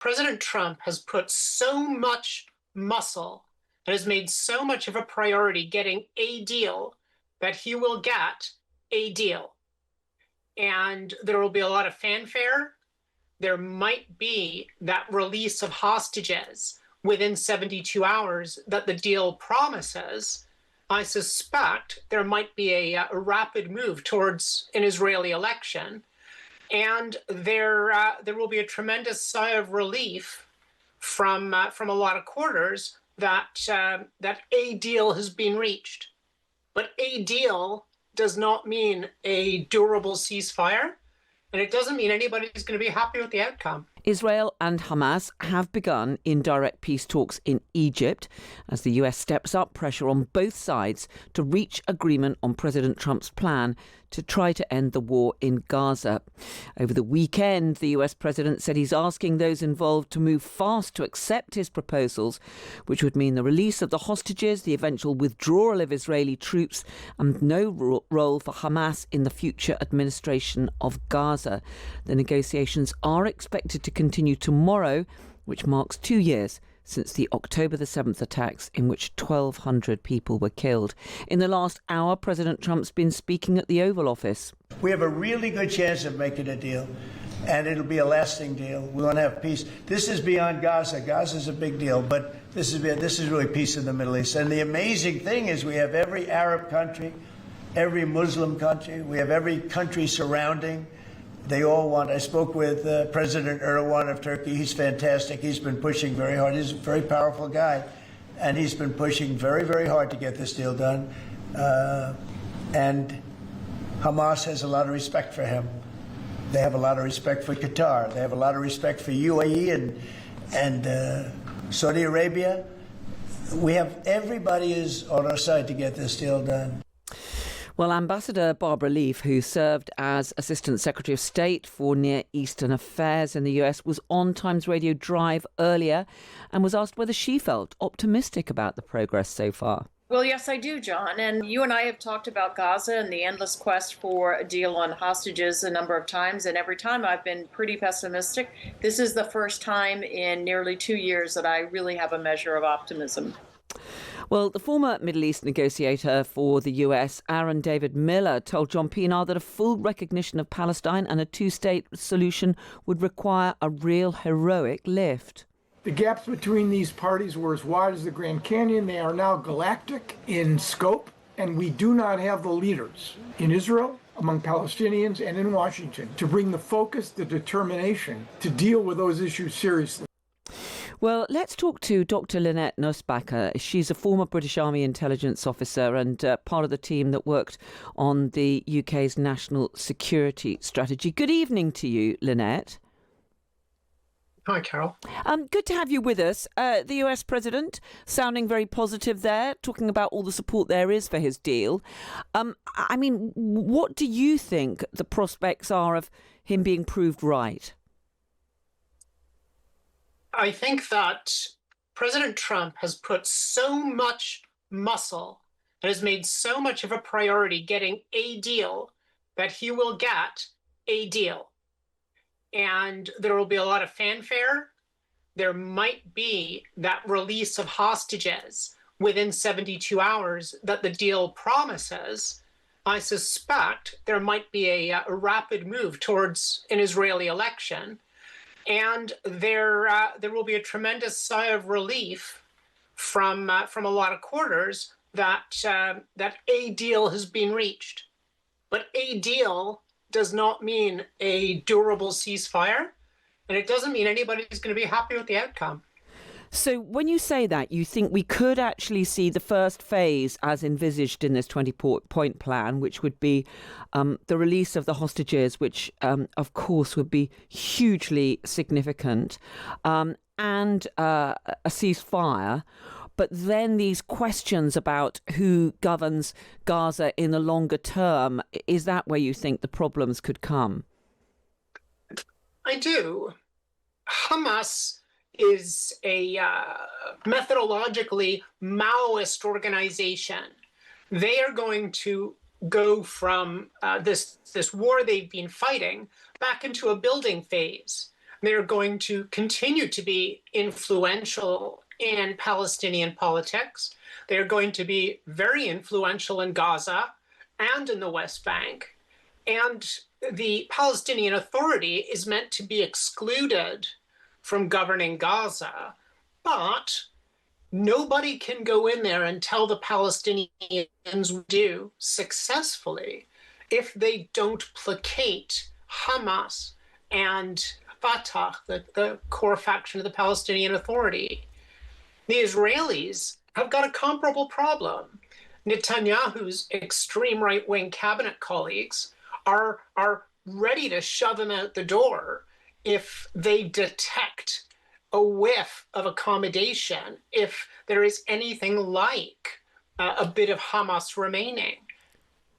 President Trump has put so much muscle and has made so much of a priority getting a deal that he will get a deal. And there will be a lot of fanfare. There might be that release of hostages within 72 hours that the deal promises. I suspect there might be a rapid move towards an Israeli election. And there will be a tremendous sigh of relief from a lot of quarters that a deal has been reached. But a deal does not mean a durable ceasefire, and it doesn't mean anybody's going to be happy with the outcome. Israel and Hamas have begun indirect peace talks in Egypt as the US steps up pressure on both sides to reach agreement on President Trump's plan to try to end the war in Gaza. Over the weekend, the US president said he's asking those involved to move fast to accept his proposals, which would mean the release of the hostages, the eventual withdrawal of Israeli troops, and no role for Hamas in the future administration of Gaza. The negotiations are expected to continue tomorrow, which marks 2 years since the October the 7th attacks in which 1,200 people were killed. In the last hour, President Trump's been speaking at the Oval Office. We have a really good chance of making a deal, and it'll be a lasting deal. We want to have peace. This is beyond Gaza. Gaza is a big deal, but this is really peace in the Middle East. And the amazing thing is we have every Arab country, every Muslim country, we have every country surrounding. They all want. I spoke with President Erdogan of Turkey. He's fantastic. He's been pushing very hard. He's a very powerful guy, and he's been pushing very, very hard to get this deal done. And Hamas has a lot of respect for him. They have a lot of respect for Qatar. They have a lot of respect for UAE and Saudi Arabia. We have everybody is on our side to get this deal done. Well, Ambassador Barbara Leaf, who served as Assistant Secretary of State for Near Eastern Affairs in the US, was on Times Radio Drive earlier and was asked whether she felt optimistic about the progress so far. Well, yes, I do, John. And you and I have talked about Gaza and the endless quest for a deal on hostages a number of times. And every time I've been pretty pessimistic. This is the first time in nearly 2 years that I really have a measure of optimism. Well, the former Middle East negotiator for the US, Aaron David Miller, told John Pienaar that a full recognition of Palestine and a two-state solution would require a real heroic lift. The gaps between these parties were as wide as the Grand Canyon. They are now galactic in scope, and we do not have the leaders in Israel, among Palestinians, and in Washington to bring the focus, the determination to deal with those issues seriously. Well, let's talk to Dr Lynette Nusbacher. She's a former British Army intelligence officer and part of the team that worked on the UK's national security strategy. Good evening to you, Lynette. Hi, Carol. Good to have you with us. The US president sounding very positive there, talking about all the support there is for his deal. I mean, what do you think the prospects are of him being proved right? I think that President Trump has put so much muscle and has made so much of a priority getting a deal that he will get a deal. And there will be a lot of fanfare. There might be that release of hostages within 72 hours that the deal promises. I suspect there might be a rapid move towards an Israeli election. And there will be a tremendous sigh of relief from a lot of quarters that a deal has been reached. But a deal does not mean a durable ceasefire, and it doesn't mean anybody's going to be happy with the outcome. So when you say that, you think we could actually see the first phase as envisaged in this 20-point plan, which would be the release of the hostages, which, of course, would be hugely significant, and a ceasefire. But then these questions about who governs Gaza in the longer term, is that where you think the problems could come? I do. Hamas is a methodologically Maoist organization. They are going to go from this war they've been fighting back into a building phase. They're going to continue to be influential in Palestinian politics. They're going to be very influential in Gaza and in the West Bank. And the Palestinian Authority is meant to be excluded from governing Gaza. But nobody can go in there and tell the Palestinians do successfully if they don't placate Hamas and Fatah, the core faction of the Palestinian Authority. The Israelis have got a comparable problem. Netanyahu's extreme right-wing cabinet colleagues are ready to shove him out the door if they detect a whiff of accommodation, if there is anything like a bit of Hamas remaining.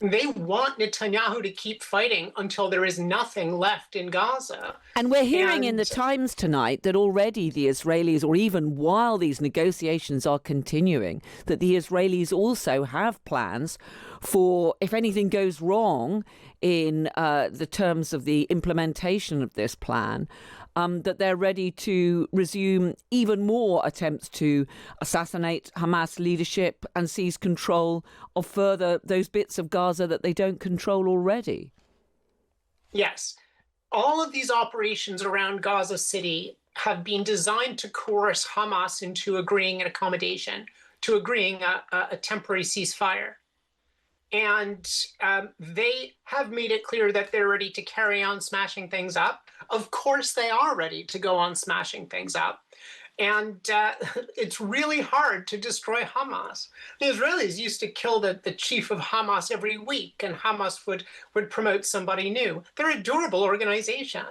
They want Netanyahu to keep fighting until there is nothing left in Gaza. And we're hearing in the Times tonight that already the Israelis, or even while these negotiations are continuing, that the Israelis also have plans for if anything goes wrong in the terms of the implementation of this plan, that they're ready to resume even more attempts to assassinate Hamas leadership and seize control of further those bits of Gaza that they don't control already. Yes. All of these operations around Gaza City have been designed to coerce Hamas into agreeing an accommodation, to agreeing a temporary ceasefire. And they have made it clear that they're ready to carry on smashing things up. Of course, they are ready to go on smashing things up. And it's really hard to destroy Hamas. The Israelis used to kill the chief of Hamas every week, and Hamas would promote somebody new. They're a durable organization.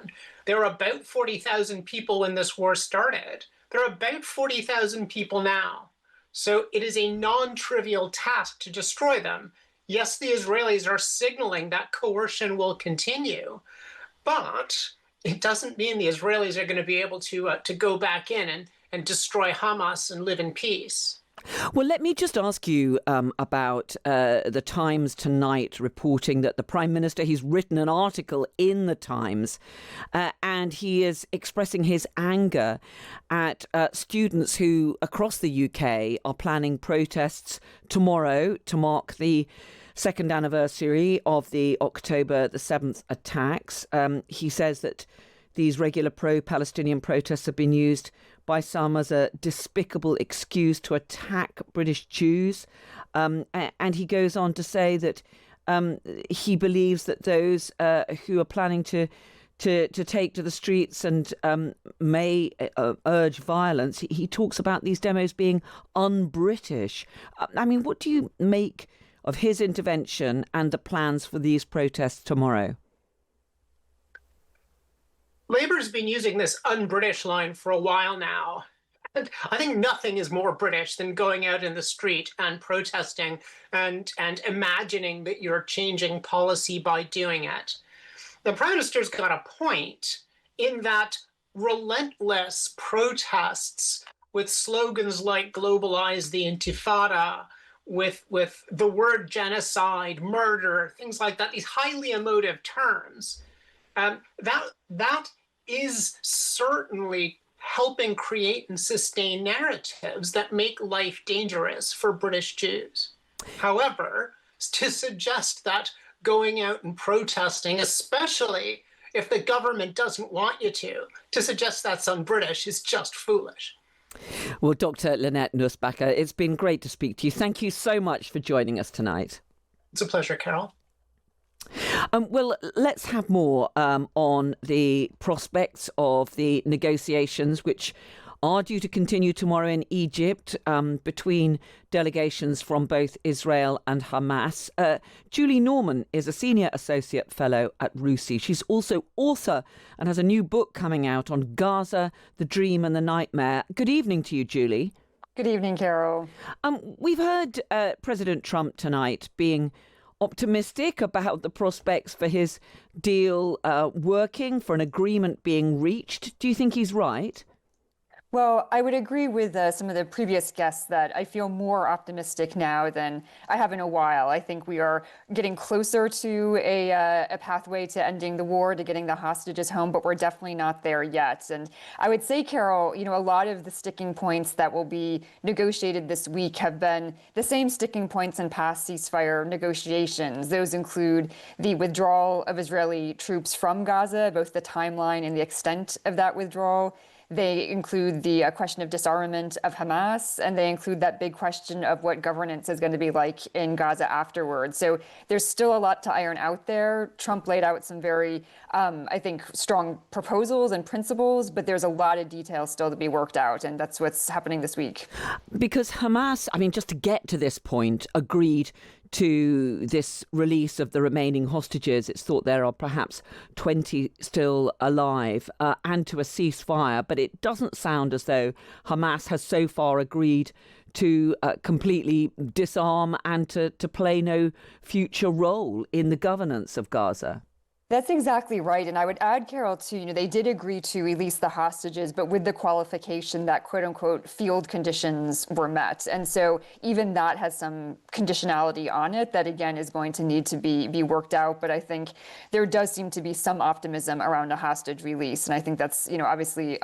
There were about 40,000 people when this war started. There are about 40,000 people now. So it is a non-trivial task to destroy them. Yes, the Israelis are signaling that coercion will continue, but it doesn't mean the Israelis are going to be able to go back in and destroy Hamas and live in peace. Well, let me just ask you about the Times tonight reporting that the Prime Minister, he's written an article in the Times and he is expressing his anger at students who across the UK are planning protests tomorrow to mark the second anniversary of the October the 7th attacks. He says that these regular pro-Palestinian protests have been used by some as a despicable excuse to attack British Jews. And he goes on to say that he believes that those who are planning to take to the streets and may urge violence, he talks about these demos being un-British. I mean, what do you make of his intervention and the plans for these protests tomorrow? Labour's been using this un-British line for a while now. And I think nothing is more British than going out in the street and protesting and imagining that you're changing policy by doing it. The Prime Minister's got a point in that relentless protests with slogans like globalize the Intifada, with the word genocide, murder, things like that, these highly emotive terms, that is certainly helping create and sustain narratives that make life dangerous for British Jews. However, to suggest that going out and protesting, especially if the government doesn't want you to suggest that's un-British is just foolish. Well, Dr Lynette Nusbacher, it's been great to speak to you. Thank you so much for joining us tonight. It's a pleasure, Carol. Well, let's have more on the prospects of the negotiations, which are due to continue tomorrow in Egypt between delegations from both Israel and Hamas. Julie Norman is a senior associate fellow at RUSI. She's also author and has a new book coming out on Gaza, the Dream and the Nightmare. Good evening to you, Julie. Good evening, Carol. We've heard President Trump tonight being optimistic about the prospects for his deal working, for an agreement being reached. Do you think he's right? Well, I would agree with some of the previous guests that I feel more optimistic now than I have in a while. I think we are getting closer to a pathway to ending the war, to getting the hostages home, but we're definitely not there yet. And I would say, Carol, a lot of the sticking points that will be negotiated this week have been the same sticking points in past ceasefire negotiations. Those include the withdrawal of Israeli troops from Gaza, both the timeline and the extent of that withdrawal. They include the question of disarmament of Hamas, and they include that big question of what governance is going to be like in Gaza afterwards. So there's still a lot to iron out there. Trump laid out some very, I think, strong proposals and principles, but there's a lot of details still to be worked out, and that's what's happening this week. Because Hamas, just to get to this point, agreed to this release of the remaining hostages. It's thought there are perhaps 20 still alive, and to a ceasefire. But it doesn't sound as though Hamas has so far agreed to completely disarm and to play no future role in the governance of Gaza. That's exactly right. And I would add, Carol, too, they did agree to release the hostages, but with the qualification that, quote unquote, field conditions were met. And so even that has some conditionality on it that, again, is going to need to be worked out. But I think there does seem to be some optimism around a hostage release. And I think that's, obviously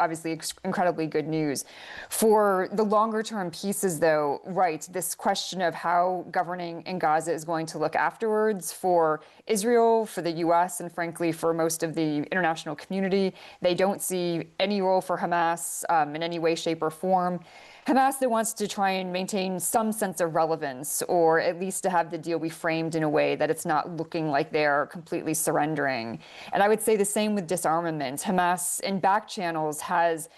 incredibly good news. For the longer term pieces, though, right, this question of how governing in Gaza is going to look afterwards for Israel, for the U.S., and frankly, for most of the international community. They don't see any role for Hamas in any way, shape, or form. Hamas, though, wants to try and maintain some sense of relevance, or at least to have the deal be framed in a way that it's not looking like they're completely surrendering. And I would say the same with disarmament. Hamas, in back channels, has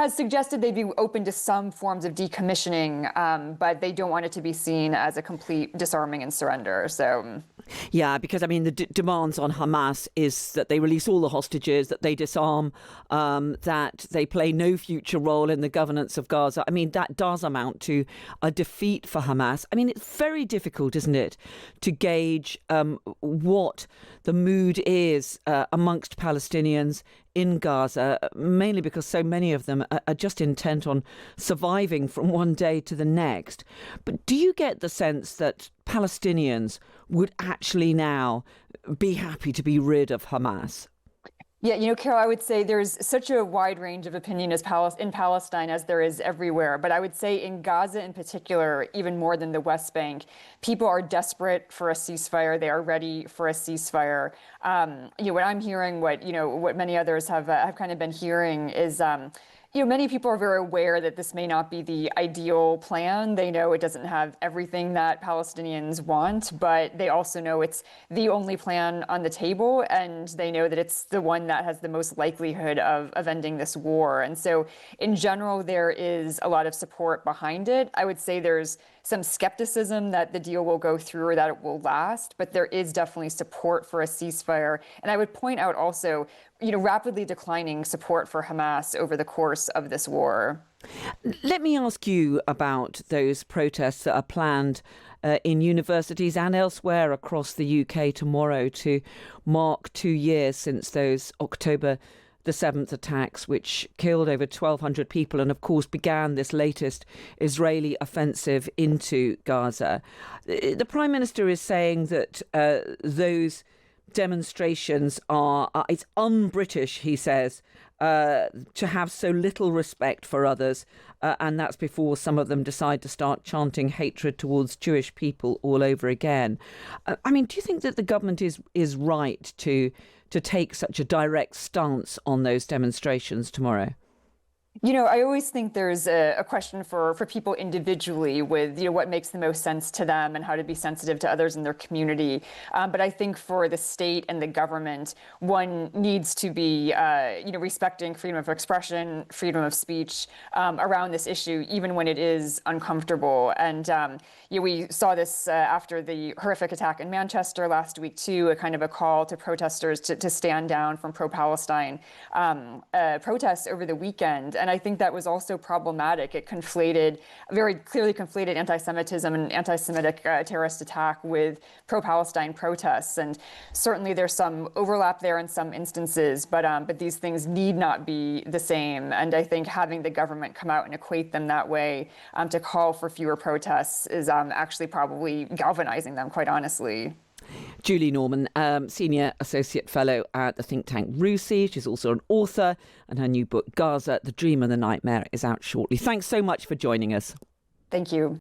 suggested they'd be open to some forms of decommissioning, but they don't want it to be seen as a complete disarming and surrender. So, yeah, because the demands on Hamas is that they release all the hostages, that they disarm, that they play no future role in the governance of Gaza. That does amount to a defeat for Hamas. It's very difficult, isn't it, to gauge what the mood is amongst Palestinians in Gaza, mainly because so many of them are just intent on surviving from one day to the next. But do you get the sense that Palestinians would actually now be happy to be rid of Hamas? Yeah, Carol, I would say there's such a wide range of opinion in Palestine as there is everywhere. But I would say in Gaza in particular, even more than the West Bank, people are desperate for a ceasefire. They are ready for a ceasefire. What I'm hearing, what many others have kind of been hearing is, many people are very aware that this may not be the ideal plan. They know it doesn't have everything that Palestinians want, but they also know it's the only plan on the table, and they know that it's the one that has the most likelihood of ending this war. And so, in general, there is a lot of support behind it. I would say there's some skepticism that the deal will go through or that it will last, but there is definitely support for a ceasefire. And I would point out also, rapidly declining support for Hamas over the course of this war. Let me ask you about those protests that are planned in universities and elsewhere across the UK tomorrow to mark 2 years since those October the 7th attacks, which killed over 1,200 people and, of course, began this latest Israeli offensive into Gaza. The Prime Minister is saying that those demonstrations it's un-British, he says, to have so little respect for others, and that's before some of them decide to start chanting hatred towards Jewish people all over again. Do you think that the government is right to take such a direct stance on those demonstrations tomorrow? I always think there's a question for people individually with, what makes the most sense to them and how to be sensitive to others in their community. But I think for the state and the government, one needs to be, respecting freedom of expression, freedom of speech around this issue, even when it is uncomfortable. And we saw this after the horrific attack in Manchester last week, too, a kind of a call to protesters to stand down from pro-Palestine protests over the weekend. And I think that was also problematic. It very clearly conflated anti-Semitism and anti-Semitic terrorist attack with pro-Palestine protests. And certainly there's some overlap there in some instances, but these things need not be the same. And I think having the government come out and equate them that way to call for fewer protests is actually probably galvanizing them, quite honestly. Julie Norman, Senior Associate Fellow at the think tank RUSI. She's also an author, and her new book, Gaza, The Dream and the Nightmare, is out shortly. Thanks so much for joining us. Thank you.